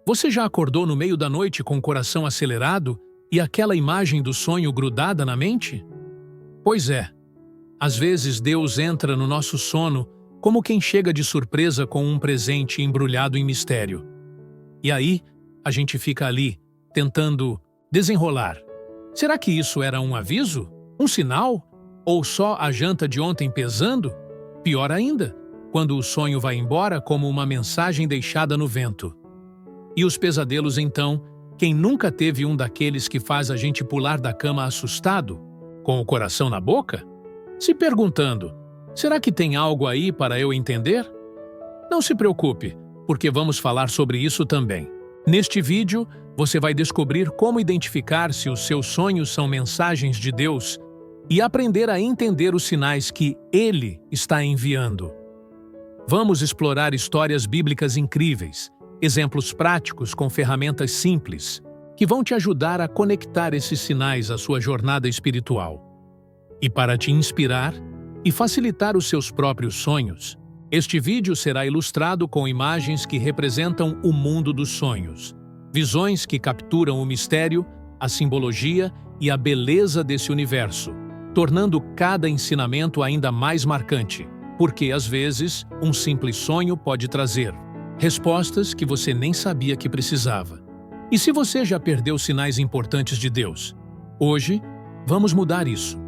Você já acordou no meio da noite com o coração acelerado e aquela imagem do sonho grudada na mente? Pois é, às vezes Deus entra no nosso sono como quem chega de surpresa com um presente embrulhado em mistério. E aí, a gente fica ali, tentando desenrolar. Será que isso era um aviso? Um sinal? Ou só a janta de ontem pesando? Pior ainda, quando o sonho vai embora como uma mensagem deixada no vento. E os pesadelos então, quem nunca teve um daqueles que faz a gente pular da cama assustado, com o coração na boca? Se perguntando, será que tem algo aí para eu entender? Não se preocupe, porque vamos falar sobre isso também. Neste vídeo, você vai descobrir como identificar se os seus sonhos são mensagens de Deus e aprender a entender os sinais que Ele está enviando. Vamos explorar histórias bíblicas incríveis, exemplos práticos com ferramentas simples, que vão te ajudar a conectar esses sinais à sua jornada espiritual. E para te inspirar e facilitar os seus próprios sonhos, este vídeo será ilustrado com imagens que representam o mundo dos sonhos, visões que capturam o mistério, a simbologia e a beleza desse universo, tornando cada ensinamento ainda mais marcante, porque, às vezes, um simples sonho pode trazer respostas que você nem sabia que precisava. E se você já perdeu sinais importantes de Deus? Hoje, vamos mudar isso.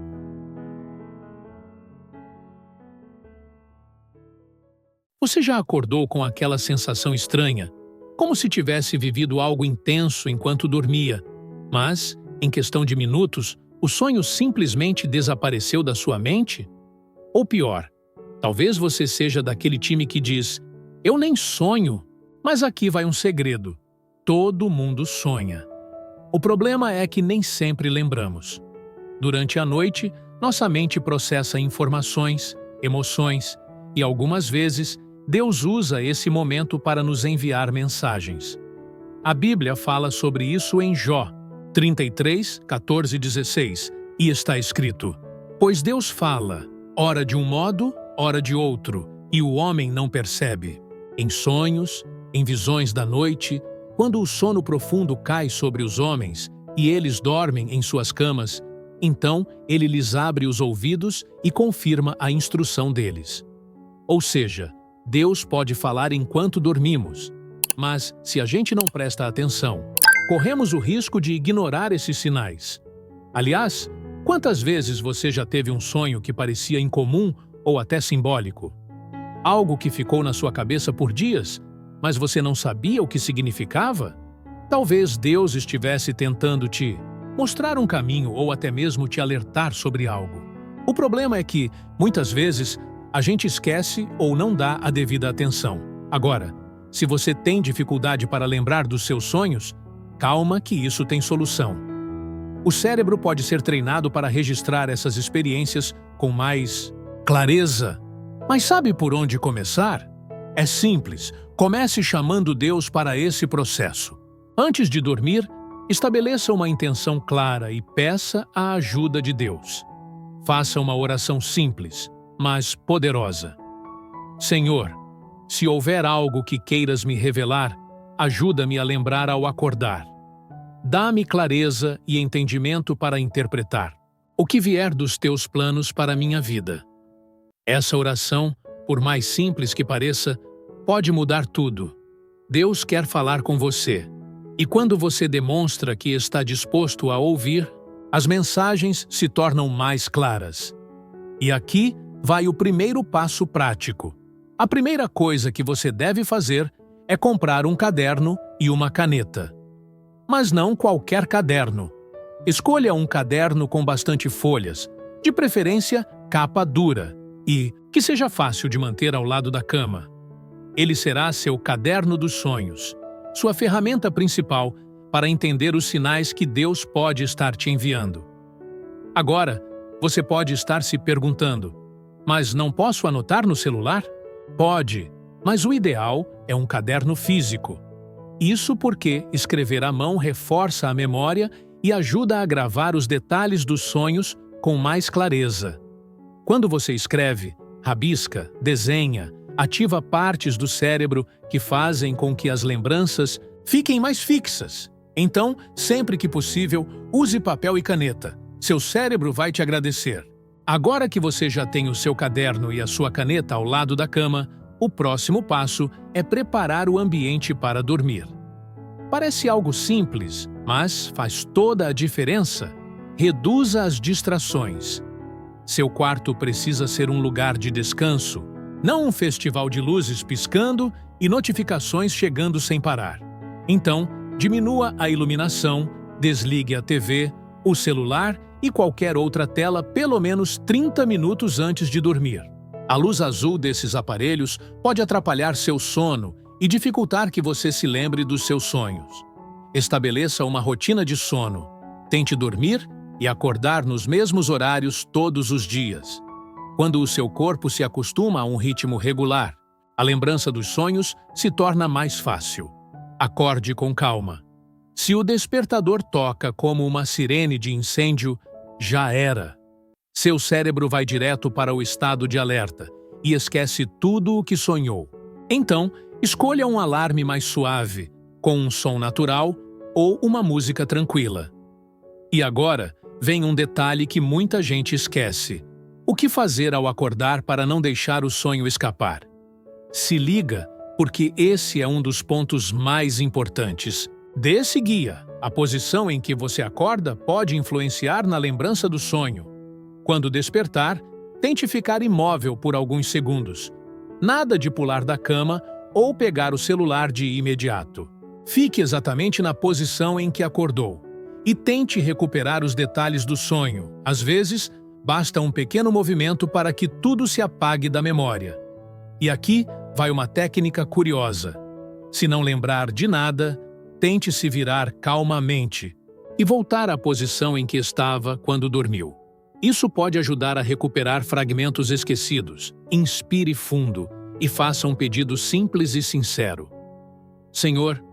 Você já acordou com aquela sensação estranha, como se tivesse vivido algo intenso enquanto dormia, mas, em questão de minutos, o sonho simplesmente desapareceu da sua mente? Ou pior, talvez você seja daquele time que diz: "Eu nem sonho", mas aqui vai um segredo. Todo mundo sonha. O problema é que nem sempre lembramos. Durante a noite, nossa mente processa informações, emoções e, algumas vezes, Deus usa esse momento para nos enviar mensagens. A Bíblia fala sobre isso em Jó 33, 14 e 16, e está escrito: "Pois Deus fala, ora de um modo, ora de outro, e o homem não percebe. Em sonhos, em visões da noite, quando o sono profundo cai sobre os homens e eles dormem em suas camas, então ele lhes abre os ouvidos e confirma a instrução deles." Ou seja, Deus pode falar enquanto dormimos, mas se a gente não presta atenção, corremos o risco de ignorar esses sinais. Aliás, quantas vezes você já teve um sonho que parecia incomum ou até simbólico? Algo que ficou na sua cabeça por dias, mas você não sabia o que significava? Talvez Deus estivesse tentando te mostrar um caminho ou até mesmo te alertar sobre algo. O problema é que, muitas vezes, a gente esquece ou não dá a devida atenção. Agora, se você tem dificuldade para lembrar dos seus sonhos, calma que isso tem solução. O cérebro pode ser treinado para registrar essas experiências com mais clareza. Mas sabe por onde começar? É simples, comece chamando Deus para esse processo. Antes de dormir, estabeleça uma intenção clara e peça a ajuda de Deus. Faça uma oração simples, mas poderosa. Senhor, se houver algo que queiras me revelar, ajuda-me a lembrar ao acordar. Dá-me clareza e entendimento para interpretar o que vier dos teus planos para a minha vida. Essa oração, por mais simples que pareça, pode mudar tudo. Deus quer falar com você. E quando você demonstra que está disposto a ouvir, as mensagens se tornam mais claras. E aqui vai o primeiro passo prático. A primeira coisa que você deve fazer é comprar um caderno e uma caneta. Mas não qualquer caderno. Escolha um caderno com bastante folhas, de preferência capa dura, e que seja fácil de manter ao lado da cama. Ele será seu caderno dos sonhos, sua ferramenta principal para entender os sinais que Deus pode estar te enviando. Agora, você pode estar se perguntando: mas não posso anotar no celular? Pode, mas o ideal é um caderno físico. Isso porque escrever à mão reforça a memória e ajuda a gravar os detalhes dos sonhos com mais clareza. Quando você escreve, rabisca, desenha, ativa partes do cérebro que fazem com que as lembranças fiquem mais fixas. Então, sempre que possível, use papel e caneta. Seu cérebro vai te agradecer. Agora que você já tem o seu caderno e a sua caneta ao lado da cama, o próximo passo é preparar o ambiente para dormir. Parece algo simples, mas faz toda a diferença. Reduza as distrações. Seu quarto precisa ser um lugar de descanso, não um festival de luzes piscando e notificações chegando sem parar. Então, diminua a iluminação, desligue a TV, o celular e qualquer outra tela pelo menos 30 minutos antes de dormir. A luz azul desses aparelhos pode atrapalhar seu sono e dificultar que você se lembre dos seus sonhos. Estabeleça uma rotina de sono. Tente dormir e acordar nos mesmos horários todos os dias. Quando o seu corpo se acostuma a um ritmo regular, a lembrança dos sonhos se torna mais fácil. Acorde com calma. Se o despertador toca como uma sirene de incêndio, já era. Seu cérebro vai direto para o estado de alerta e esquece tudo o que sonhou. Então, escolha um alarme mais suave, com um som natural ou uma música tranquila. E agora, vem um detalhe que muita gente esquece. O que fazer ao acordar para não deixar o sonho escapar? Se liga, porque esse é um dos pontos mais importantes. Dê-se guia. A posição em que você acorda pode influenciar na lembrança do sonho. Quando despertar, tente ficar imóvel por alguns segundos. Nada de pular da cama ou pegar o celular de imediato. Fique exatamente na posição em que acordou e tente recuperar os detalhes do sonho. Às vezes, basta um pequeno movimento para que tudo se apague da memória. E aqui vai uma técnica curiosa. Se não lembrar de nada, tente se virar calmamente e voltar à posição em que estava quando dormiu. Isso pode ajudar a recuperar fragmentos esquecidos. Inspire fundo e faça um pedido simples e sincero. Senhor,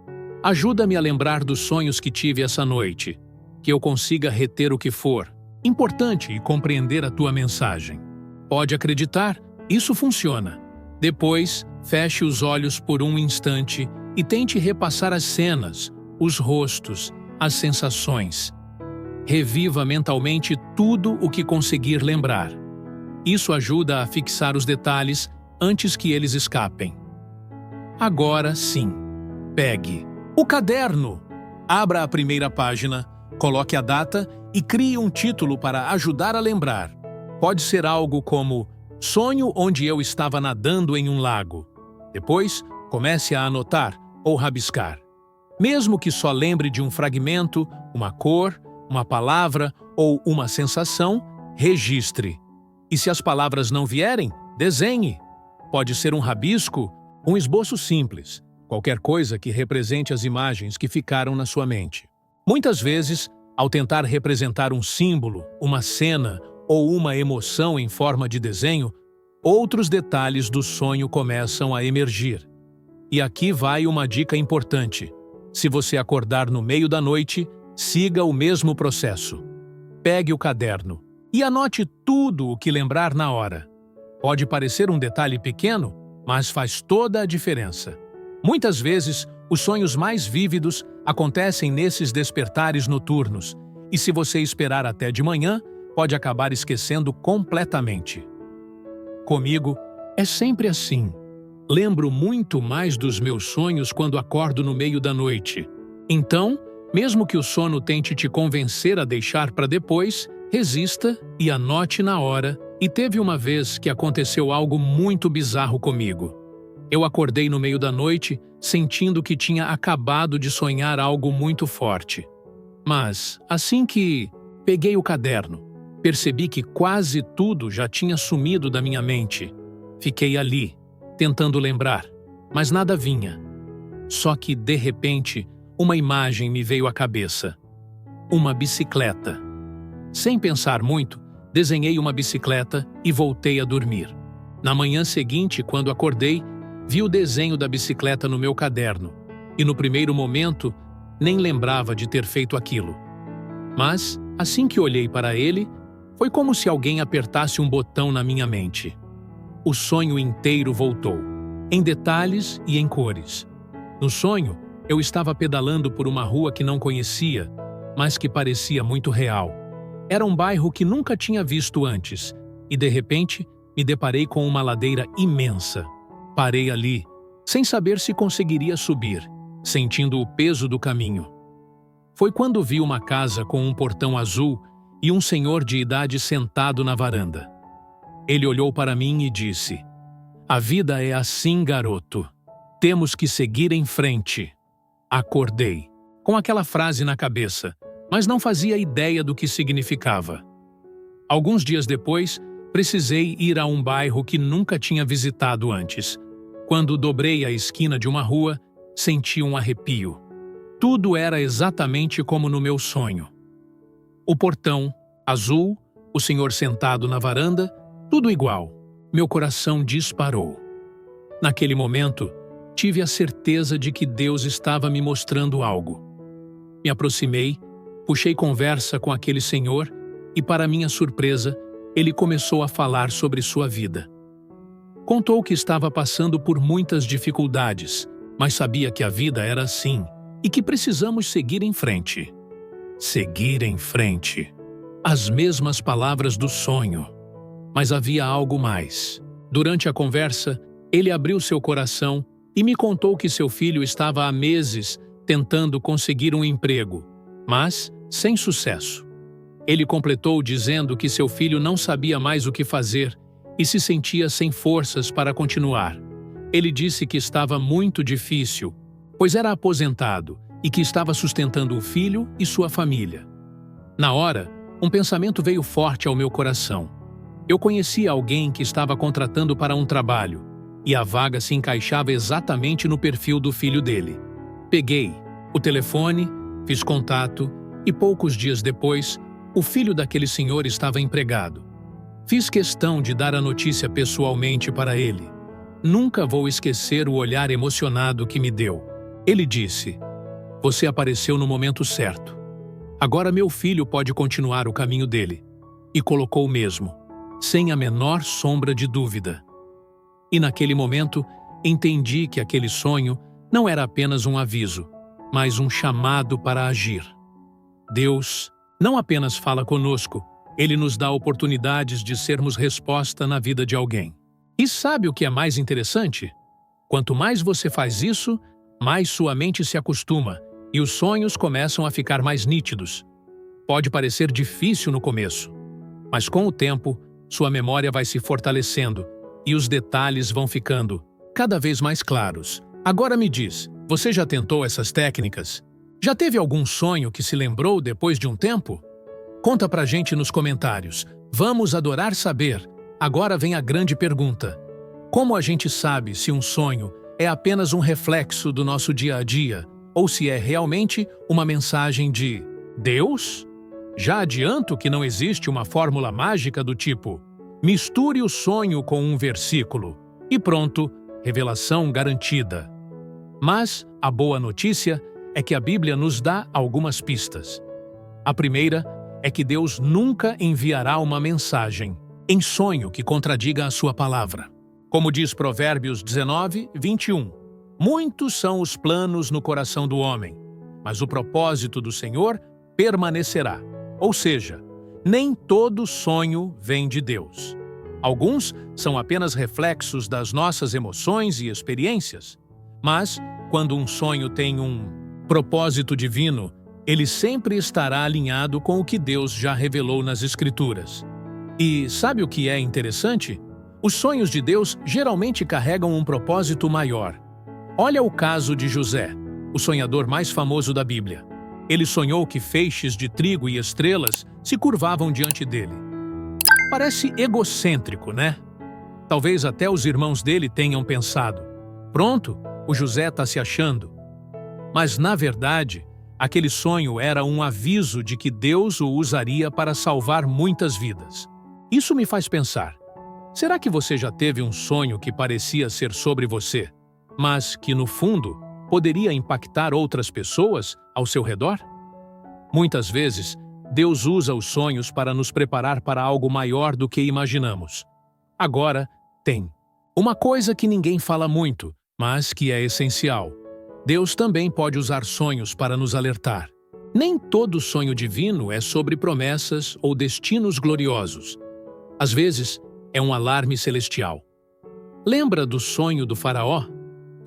ajuda-me a lembrar dos sonhos que tive essa noite, que eu consiga reter o que for importante e compreender a tua mensagem. Pode acreditar, isso funciona. Depois, feche os olhos por um instante e tente repassar as cenas, os rostos, as sensações. Reviva mentalmente tudo o que conseguir lembrar. Isso ajuda a fixar os detalhes antes que eles escapem. Agora sim, pegue o caderno. Abra a primeira página, coloque a data e crie um título para ajudar a lembrar. Pode ser algo como Sonho onde eu estava nadando em um lago. Depois, comece a anotar ou rabiscar. Mesmo que só lembre de um fragmento, uma cor, uma palavra ou uma sensação, registre. E se as palavras não vierem, desenhe. Pode ser um rabisco, um esboço simples, qualquer coisa que represente as imagens que ficaram na sua mente. Muitas vezes, ao tentar representar um símbolo, uma cena ou uma emoção em forma de desenho, outros detalhes do sonho começam a emergir. E aqui vai uma dica importante. Se você acordar no meio da noite, siga o mesmo processo. Pegue o caderno e anote tudo o que lembrar na hora. Pode parecer um detalhe pequeno, mas faz toda a diferença. Muitas vezes, os sonhos mais vívidos acontecem nesses despertares noturnos, e se você esperar até de manhã, pode acabar esquecendo completamente. Comigo, é sempre assim. Lembro muito mais dos meus sonhos quando acordo no meio da noite. Então, mesmo que o sono tente te convencer a deixar para depois, resista e anote na hora. E teve uma vez que aconteceu algo muito bizarro comigo. Eu acordei no meio da noite, sentindo que tinha acabado de sonhar algo muito forte. Mas, assim que peguei o caderno, percebi que quase tudo já tinha sumido da minha mente. Fiquei ali, tentando lembrar, mas nada vinha. Só que, de repente, uma imagem me veio à cabeça. Uma bicicleta. Sem pensar muito, desenhei uma bicicleta e voltei a dormir. Na manhã seguinte, quando acordei, vi o desenho da bicicleta no meu caderno e, no primeiro momento, nem lembrava de ter feito aquilo. Mas, assim que olhei para ele, foi como se alguém apertasse um botão na minha mente. O sonho inteiro voltou, em detalhes e em cores. No sonho, Eu estava pedalando por uma rua que não conhecia, mas que parecia muito real. Era um bairro que nunca tinha visto antes, e de repente me deparei com uma ladeira imensa. Parei ali, sem saber se conseguiria subir, sentindo o peso do caminho. Foi quando vi uma casa com um portão azul e um senhor de idade sentado na varanda. Ele olhou para mim e disse: "A vida é assim, garoto. Temos que seguir em frente." Acordei, com aquela frase na cabeça, mas não fazia ideia do que significava. Alguns dias depois, precisei ir a um bairro que nunca tinha visitado antes. Quando dobrei a esquina de uma rua, senti um arrepio. Tudo era exatamente como no meu sonho. O portão, azul, o senhor sentado na varanda, tudo igual. Meu coração disparou. Naquele momento, tive a certeza de que Deus estava me mostrando algo. Me aproximei, puxei conversa com aquele senhor e, para minha surpresa, ele começou a falar sobre sua vida. Contou que estava passando por muitas dificuldades, mas sabia que a vida era assim e que precisamos seguir em frente. Seguir em frente. As mesmas palavras do sonho. Mas havia algo mais. Durante a conversa, ele abriu seu coração e me contou que seu filho estava há meses tentando conseguir um emprego, mas sem sucesso. Ele completou dizendo que seu filho não sabia mais o que fazer e se sentia sem forças para continuar. Ele disse que estava muito difícil, pois era aposentado e que estava sustentando o filho e sua família. Na hora, um pensamento veio forte ao meu coração. Eu conhecia alguém que estava contratando para um trabalho, e a vaga se encaixava exatamente no perfil do filho dele. Peguei o telefone, fiz contato e poucos dias depois, o filho daquele senhor estava empregado. Fiz questão de dar a notícia pessoalmente para ele. Nunca vou esquecer o olhar emocionado que me deu. Ele disse: "Você apareceu no momento certo. Agora meu filho pode continuar o caminho dele." E colocou mesmo, sem a menor sombra de dúvida. E naquele momento, entendi que aquele sonho não era apenas um aviso, mas um chamado para agir. Deus não apenas fala conosco, Ele nos dá oportunidades de sermos resposta na vida de alguém. E sabe o que é mais interessante? Quanto mais você faz isso, mais sua mente se acostuma e os sonhos começam a ficar mais nítidos. Pode parecer difícil no começo, mas com o tempo, sua memória vai se fortalecendo e os detalhes vão ficando cada vez mais claros. Agora me diz, você já tentou essas técnicas? Já teve algum sonho que se lembrou depois de um tempo? Conta pra gente nos comentários. Vamos adorar saber. Agora vem a grande pergunta. Como a gente sabe se um sonho é apenas um reflexo do nosso dia a dia ou se é realmente uma mensagem de Deus? Já adianto que não existe uma fórmula mágica do tipo misture o sonho com um versículo e pronto, revelação garantida. Mas a boa notícia é que a Bíblia nos dá algumas pistas. A primeira é que Deus nunca enviará uma mensagem em sonho que contradiga a sua palavra. Como diz Provérbios 19, 21, muitos são os planos no coração do homem, mas o propósito do Senhor permanecerá. Ou seja, nem todo sonho vem de Deus. Alguns são apenas reflexos das nossas emoções e experiências. Mas, quando um sonho tem um propósito divino, ele sempre estará alinhado com o que Deus já revelou nas Escrituras. E sabe o que é interessante? Os sonhos de Deus geralmente carregam um propósito maior. Olha o caso de José, o sonhador mais famoso da Bíblia. Ele sonhou que feixes de trigo e estrelas se curvavam diante dele. Parece egocêntrico, né? Talvez até os irmãos dele tenham pensado: pronto, o José está se achando. Mas, na verdade, aquele sonho era um aviso de que Deus o usaria para salvar muitas vidas. Isso me faz pensar: será que você já teve um sonho que parecia ser sobre você, mas que, no fundo, poderia impactar outras pessoas ao seu redor? Muitas vezes, Deus usa os sonhos para nos preparar para algo maior do que imaginamos. Agora, tem uma coisa que ninguém fala muito, mas que é essencial. Deus também pode usar sonhos para nos alertar. Nem todo sonho divino é sobre promessas ou destinos gloriosos. Às vezes, é um alarme celestial. Lembra do sonho do faraó?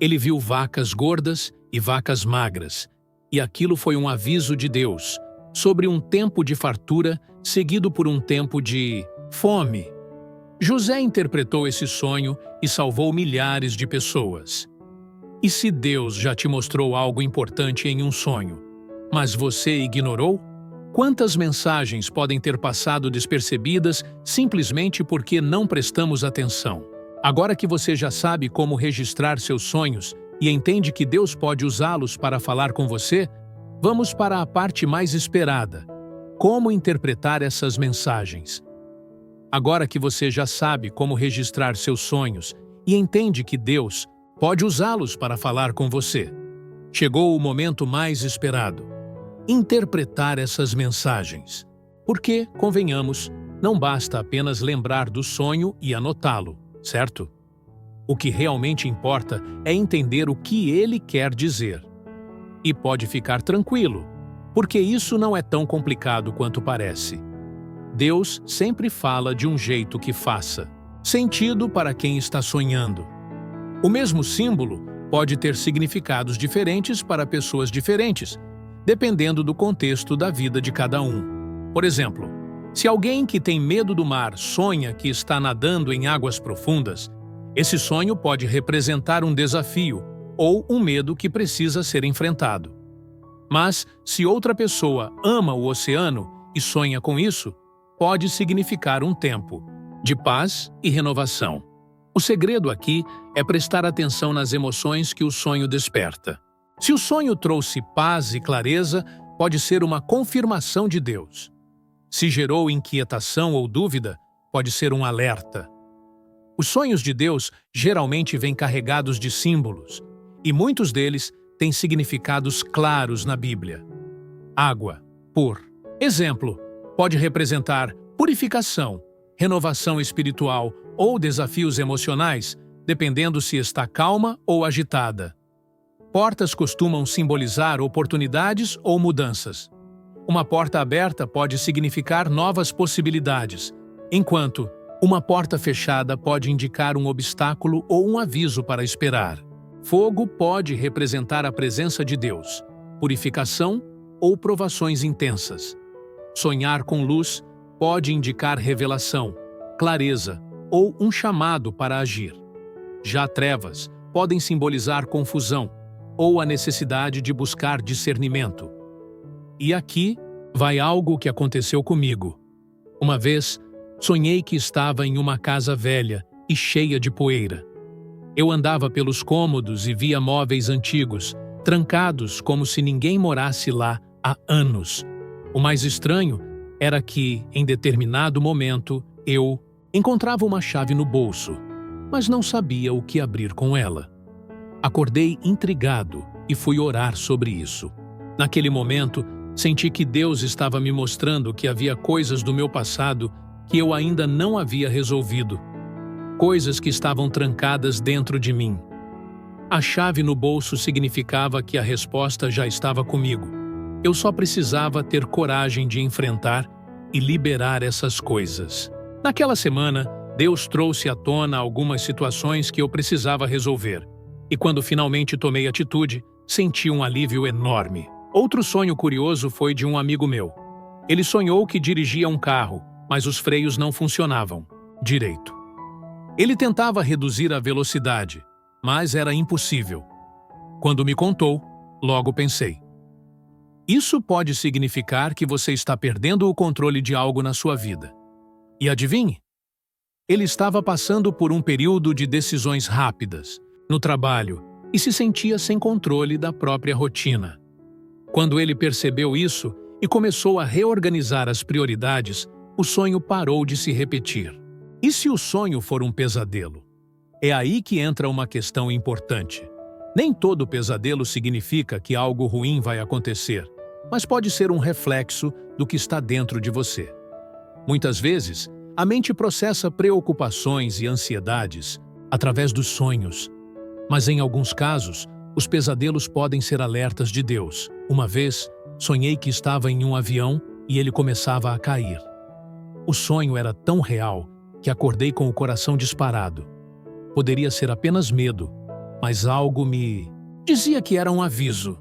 Ele viu vacas gordas e vacas magras, e aquilo foi um aviso de Deus sobre um tempo de fartura seguido por um tempo de fome. José interpretou esse sonho e salvou milhares de pessoas. E se Deus já te mostrou algo importante em um sonho, mas você ignorou? Quantas mensagens podem ter passado despercebidas simplesmente porque não prestamos atenção? Agora que você já sabe como registrar seus sonhos e entende que Deus pode usá-los para falar com você, vamos para a parte mais esperada: como interpretar essas mensagens. Agora que você já sabe como registrar seus sonhos e entende que Deus pode usá-los para falar com você, chegou o momento mais esperado: interpretar essas mensagens. Porque, convenhamos, não basta apenas lembrar do sonho e anotá-lo, certo? O que realmente importa é entender o que ele quer dizer. E pode ficar tranquilo, porque isso não é tão complicado quanto parece. Deus sempre fala de um jeito que faça sentido para quem está sonhando. O mesmo símbolo pode ter significados diferentes para pessoas diferentes, dependendo do contexto da vida de cada um. Por exemplo, se alguém que tem medo do mar sonha que está nadando em águas profundas, esse sonho pode representar um desafio ou um medo que precisa ser enfrentado. Mas, se outra pessoa ama o oceano e sonha com isso, pode significar um tempo de paz e renovação. O segredo aqui é prestar atenção nas emoções que o sonho desperta. Se o sonho trouxe paz e clareza, pode ser uma confirmação de Deus. Se gerou inquietação ou dúvida, pode ser um alerta. Os sonhos de Deus geralmente vêm carregados de símbolos, e muitos deles têm significados claros na Bíblia. Água, por exemplo, pode representar purificação, renovação espiritual ou desafios emocionais, dependendo se está calma ou agitada. Portas costumam simbolizar oportunidades ou mudanças. Uma porta aberta pode significar novas possibilidades, enquanto uma porta fechada pode indicar um obstáculo ou um aviso para esperar. Fogo pode representar a presença de Deus, purificação ou provações intensas. Sonhar com luz pode indicar revelação, clareza ou um chamado para agir. Já trevas podem simbolizar confusão ou a necessidade de buscar discernimento. E aqui vai algo que aconteceu comigo. Uma vez, sonhei que estava em uma casa velha e cheia de poeira. Eu andava pelos cômodos e via móveis antigos, trancados como se ninguém morasse lá há anos. O mais estranho era que, em determinado momento, eu encontrava uma chave no bolso, mas não sabia o que abrir com ela. Acordei intrigado e fui orar sobre isso. Naquele momento, senti que Deus estava me mostrando que havia coisas do meu passado que eu ainda não havia resolvido. Coisas que estavam trancadas dentro de mim. A chave no bolso significava que a resposta já estava comigo. Eu só precisava ter coragem de enfrentar e liberar essas coisas. Naquela semana, Deus trouxe à tona algumas situações que eu precisava resolver. E quando finalmente tomei atitude, senti um alívio enorme. Outro sonho curioso foi de um amigo meu. Ele sonhou que dirigia um carro, mas os freios não funcionavam direito. Ele tentava reduzir a velocidade, mas era impossível. Quando me contou, logo pensei: isso pode significar que você está perdendo o controle de algo na sua vida. E adivinhe? Ele estava passando por um período de decisões rápidas no trabalho e se sentia sem controle da própria rotina. Quando ele percebeu isso e começou a reorganizar as prioridades, o sonho parou de se repetir. E se o sonho for um pesadelo? É aí que entra uma questão importante. Nem todo pesadelo significa que algo ruim vai acontecer, mas pode ser um reflexo do que está dentro de você. Muitas vezes, a mente processa preocupações e ansiedades através dos sonhos, mas em alguns casos, Os pesadelos podem ser alertas de Deus. Uma vez, sonhei que estava em um avião e ele começava a cair. O sonho era tão real que acordei com o coração disparado. Poderia ser apenas medo, mas algo me dizia que era um aviso.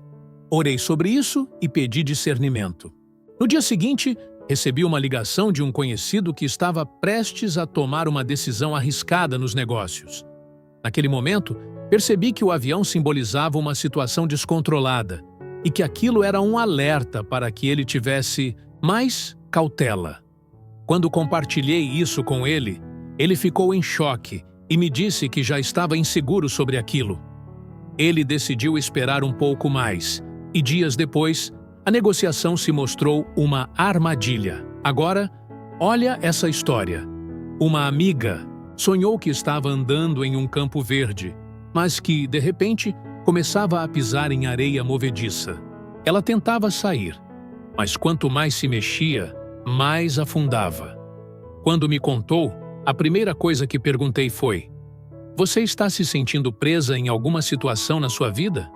Orei sobre isso e pedi discernimento. No dia seguinte, recebi uma ligação de um conhecido que estava prestes a tomar uma decisão arriscada nos negócios. Naquele momento, percebi que o avião simbolizava uma situação descontrolada e que aquilo era um alerta para que ele tivesse mais cautela. Quando compartilhei isso com ele, ele ficou em choque e me disse que já estava inseguro sobre aquilo. Ele decidiu esperar um pouco mais e dias depois, a negociação se mostrou uma armadilha. Agora, olha essa história. Uma amiga sonhou que estava andando em um campo verde, mas que, de repente, começava a pisar em areia movediça. Ela tentava sair, mas quanto mais se mexia, mais afundava. Quando me contou, a primeira coisa que perguntei foi: "Você está se sentindo presa em alguma situação na sua vida?"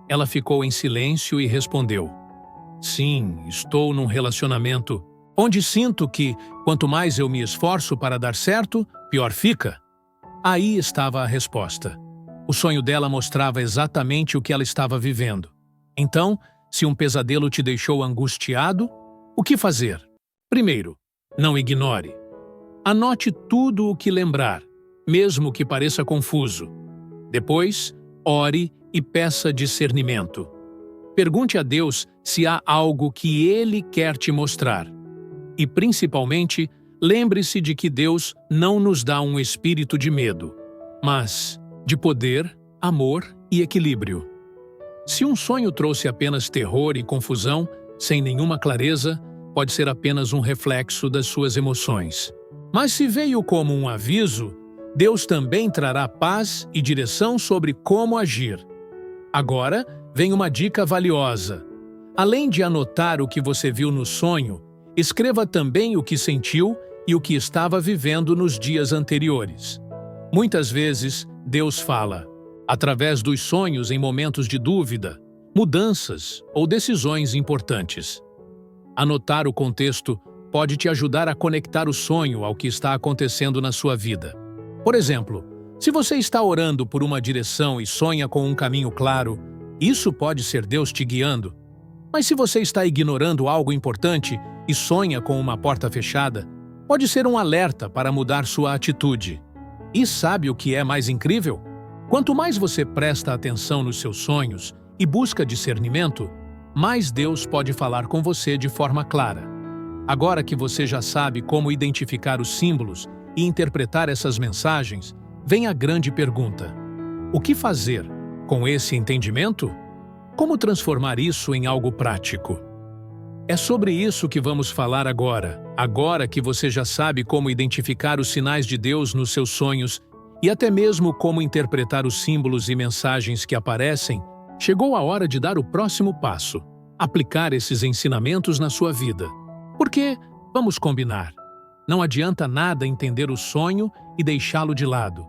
Ela ficou em silêncio e respondeu: "Sim, estou num relacionamento onde sinto que, quanto mais eu me esforço para dar certo, pior fica." Aí estava a resposta. O sonho dela mostrava exatamente o que ela estava vivendo. Então, se um pesadelo te deixou angustiado, o que fazer? Primeiro, não ignore. Anote tudo o que lembrar, mesmo que pareça confuso. Depois, ore e peça discernimento. Pergunte a Deus se há algo que Ele quer te mostrar. E, principalmente, lembre-se de que Deus não nos dá um espírito de medo, mas de poder, amor e equilíbrio. Se um sonho trouxe apenas terror e confusão, sem nenhuma clareza, pode ser apenas um reflexo das suas emoções. Mas se veio como um aviso, Deus também trará paz e direção sobre como agir. Agora, vem uma dica valiosa. Além de anotar o que você viu no sonho, escreva também o que sentiu e o que estava vivendo nos dias anteriores. Muitas vezes, Deus fala através dos sonhos em momentos de dúvida, mudanças ou decisões importantes. Anotar o contexto pode te ajudar a conectar o sonho ao que está acontecendo na sua vida. Por exemplo, se você está orando por uma direção e sonha com um caminho claro, isso pode ser Deus te guiando. Mas se você está ignorando algo importante e sonha com uma porta fechada, pode ser um alerta para mudar sua atitude. E sabe o que é mais incrível? Quanto mais você presta atenção nos seus sonhos e busca discernimento, mais Deus pode falar com você de forma clara. Agora que você já sabe como identificar os símbolos e interpretar essas mensagens, vem a grande pergunta: o que fazer com esse entendimento? Como transformar isso em algo prático? É sobre isso que vamos falar agora. Agora que você já sabe como identificar os sinais de Deus nos seus sonhos e até mesmo como interpretar os símbolos e mensagens que aparecem, chegou a hora de dar o próximo passo: aplicar esses ensinamentos na sua vida. Porque, vamos combinar, não adianta nada entender o sonho e deixá-lo de lado,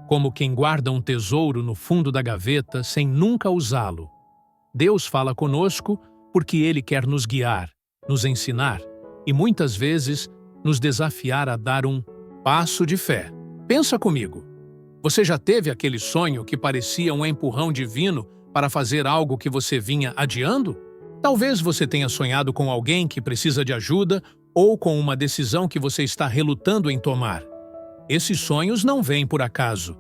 como quem guarda um tesouro no fundo da gaveta sem nunca usá-lo. Deus fala conosco porque Ele quer nos guiar, nos ensinar e, muitas vezes, nos desafiar a dar um passo de fé. Pensa comigo. Você já teve aquele sonho que parecia um empurrão divino para fazer algo que você vinha adiando? Talvez você tenha sonhado com alguém que precisa de ajuda ou com uma decisão que você está relutando em tomar. Esses sonhos não vêm por acaso.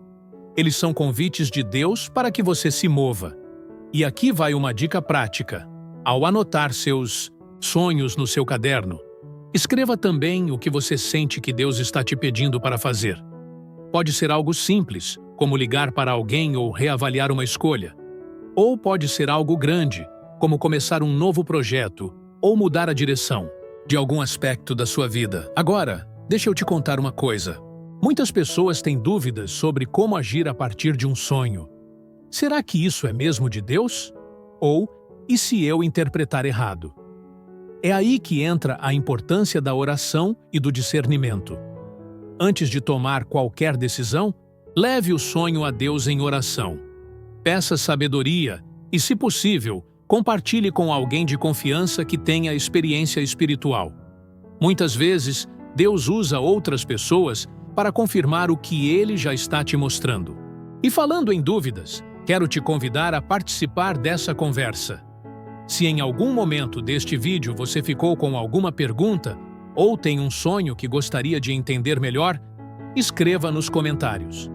Eles são convites de Deus para que você se mova. E aqui vai uma dica prática. Ao anotar seus sonhos no seu caderno, escreva também o que você sente que Deus está te pedindo para fazer. Pode ser algo simples, como ligar para alguém ou reavaliar uma escolha. Ou pode ser algo grande, como começar um novo projeto ou mudar a direção de algum aspecto da sua vida. Agora, deixa eu te contar uma coisa. Muitas pessoas têm dúvidas sobre como agir a partir de um sonho. Será que isso é mesmo de Deus? Ou, e se eu interpretar errado? É aí que entra a importância da oração e do discernimento. Antes de tomar qualquer decisão, leve o sonho a Deus em oração. peça sabedoria e, se possível, compartilhe com alguém de confiança que tenha experiência espiritual. Muitas vezes, Deus usa outras pessoas para confirmar o que Ele já está te mostrando. E falando em dúvidas, quero te convidar a participar dessa conversa. Se em algum momento deste vídeo você ficou com alguma pergunta ou tem um sonho que gostaria de entender melhor, escreva nos comentários.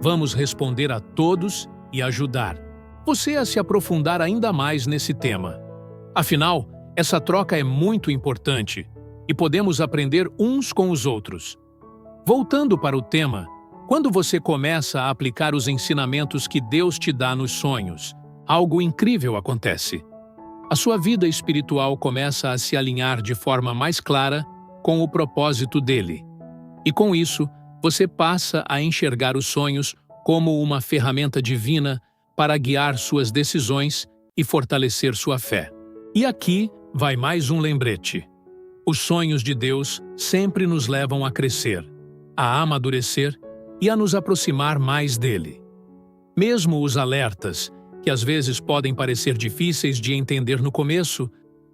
Vamos responder a todos e ajudar você a se aprofundar ainda mais nesse tema. Afinal, essa troca é muito importante e podemos aprender uns com os outros. Voltando para o tema, quando você começa a aplicar os ensinamentos que Deus te dá nos sonhos, algo incrível acontece. A sua vida espiritual começa a se alinhar de forma mais clara com o propósito dele. E com isso, você passa a enxergar os sonhos como uma ferramenta divina para guiar suas decisões e fortalecer sua fé. E aqui vai mais um lembrete. Os sonhos de Deus sempre nos levam a crescer, a amadurecer e a nos aproximar mais dele. Mesmo os alertas, que às vezes podem parecer difíceis de entender no começo,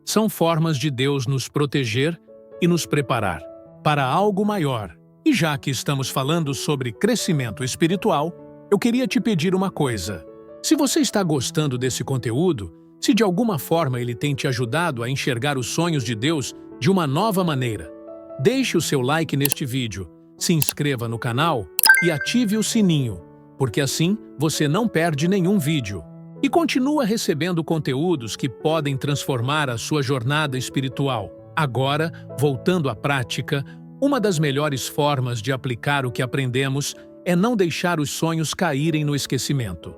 são formas de Deus nos proteger e nos preparar para algo maior. E já que estamos falando sobre crescimento espiritual, eu queria te pedir uma coisa. Se você está gostando desse conteúdo, se de alguma forma ele tem te ajudado a enxergar os sonhos de Deus de uma nova maneira, deixe o seu like neste vídeo, se inscreva no canal e ative o sininho, porque assim você não perde nenhum vídeo. E continua recebendo conteúdos que podem transformar a sua jornada espiritual. Agora, voltando à prática, uma das melhores formas de aplicar o que aprendemos é não deixar os sonhos caírem no esquecimento.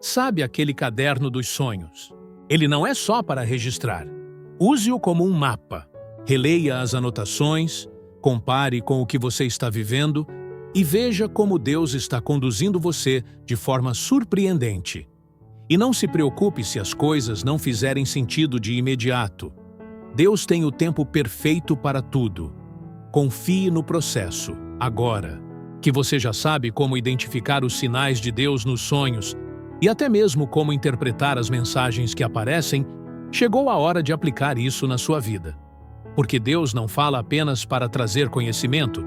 Sabe aquele caderno dos sonhos? Ele não é só para registrar. Use-o como um mapa. Releia as anotações, compare com o que você está vivendo e veja como Deus está conduzindo você de forma surpreendente. E não se preocupe se as coisas não fizerem sentido de imediato. Deus tem o tempo perfeito para tudo. Confie no processo, agora. Que você já sabe como identificar os sinais de Deus nos sonhos e até mesmo como interpretar as mensagens que aparecem, chegou a hora de aplicar isso na sua vida. Porque Deus não fala apenas para trazer conhecimento,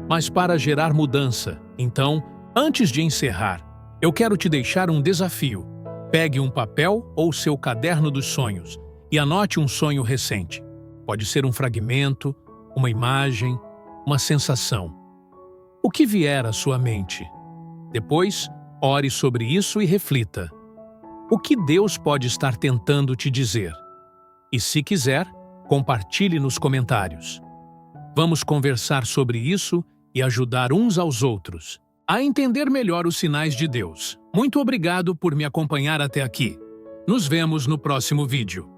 mas para gerar mudança. Então, antes de encerrar, eu quero te deixar um desafio. Pegue um papel ou seu caderno dos sonhos e anote um sonho recente. Pode ser um fragmento, uma imagem, uma sensação. O que vier à sua mente. Depois, ore sobre isso e reflita. O que Deus pode estar tentando te dizer? E se quiser, compartilhe nos comentários. Vamos conversar sobre isso e ajudar uns aos outros a entender melhor os sinais de Deus. Muito obrigado por me acompanhar até aqui. Nos vemos no próximo vídeo.